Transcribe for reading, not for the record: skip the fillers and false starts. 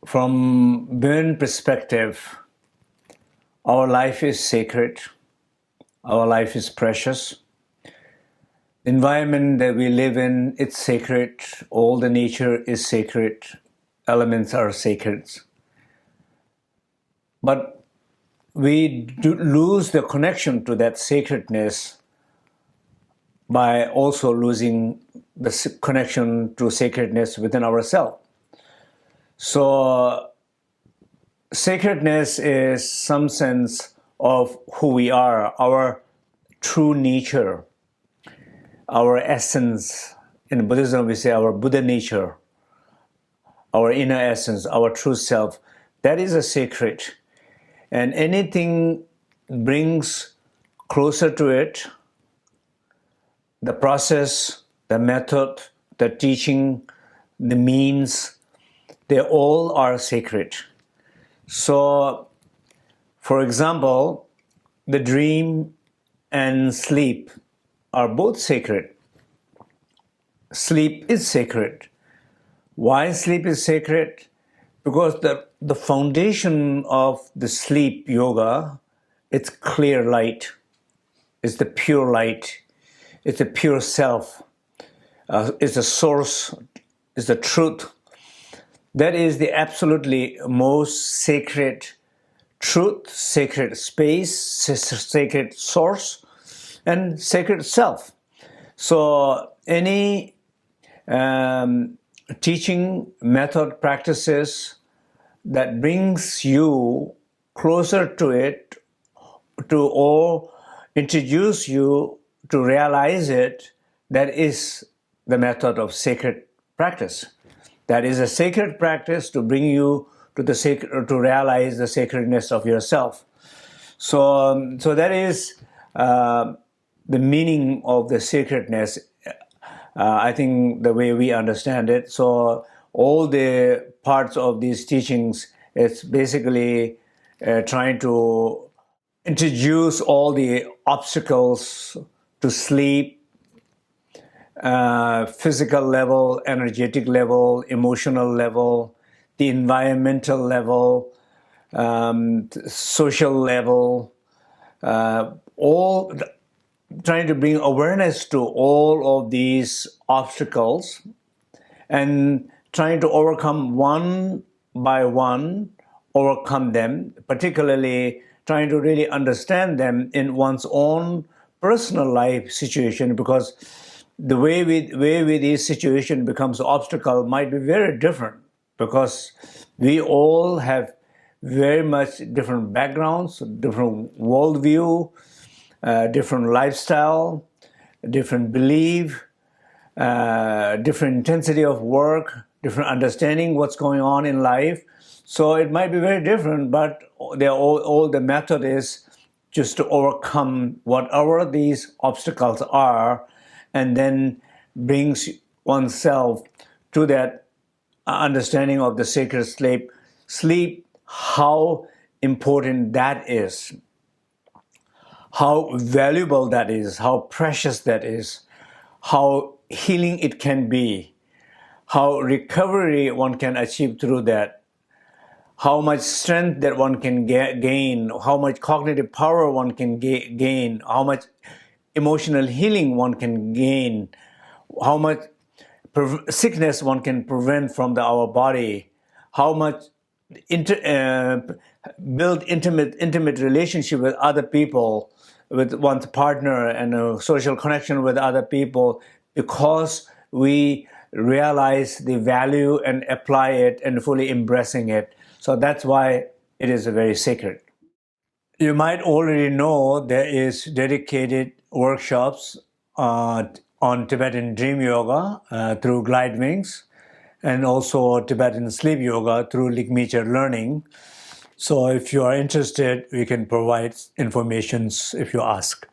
From Burn perspective, our life is sacred, our life is precious. The environment that we live in, it's sacred, all the nature is sacred, elements are sacred. But we do lose the connection to that sacredness by also losing the connection to sacredness within ourselves. So sacredness is some sense of who we are, our true nature, our essence. In Buddhism we say our Buddha nature, our inner essence, our true self. That is a sacred. And anything brings closer to it, the process, the method, the teaching, the means, they all are sacred. So, for example, the dream and sleep are both sacred. Sleep is sacred. Why sleep is sacred? Because the foundation of the sleep yoga, it's clear light. It's the pure light. It's the pure self. It's the source. It's the truth. That is the absolutely most sacred truth, sacred space, sacred source, and sacred self. So any teaching method practices that brings you closer to it, or introduce you to realize it, that is the method of sacred practice. That is a sacred practice to bring you to the sacred, to realize the sacredness of yourself. So that is the meaning of the sacredness. I think the way we understand it. So all the parts of these teachings, it's basically trying to introduce all the obstacles to sleep, physical level, energetic level, emotional level, the environmental level, social level, all trying to bring awareness to all of these obstacles and trying to overcome one by one, overcome them, particularly trying to really understand them in one's own personal life situation, because the way this situation becomes an obstacle might be very different, because we all have very much different backgrounds, different worldview, different lifestyle, different belief, different intensity of work, different understanding what's going on in life. So it might be very different, but they're all the method is just to overcome whatever these obstacles are, and then brings oneself to that understanding of the sacred sleep, how important that is, how valuable that is, how precious that is, how healing it can be, how recovery one can achieve through that, how much strength that one can gain, how much cognitive power one can gain, how much emotional healing one can gain, how much sickness one can prevent from our body, how much build intimate relationship with other people, with one's partner, and a social connection with other people, because we realize the value and apply it and fully embracing it. So that's why it is very sacred. You might already know there is dedicated workshops on Tibetan Dream Yoga through Glide Wings, and also Tibetan Sleep Yoga through Ligmecher Learning. So if you are interested, we can provide information if you ask.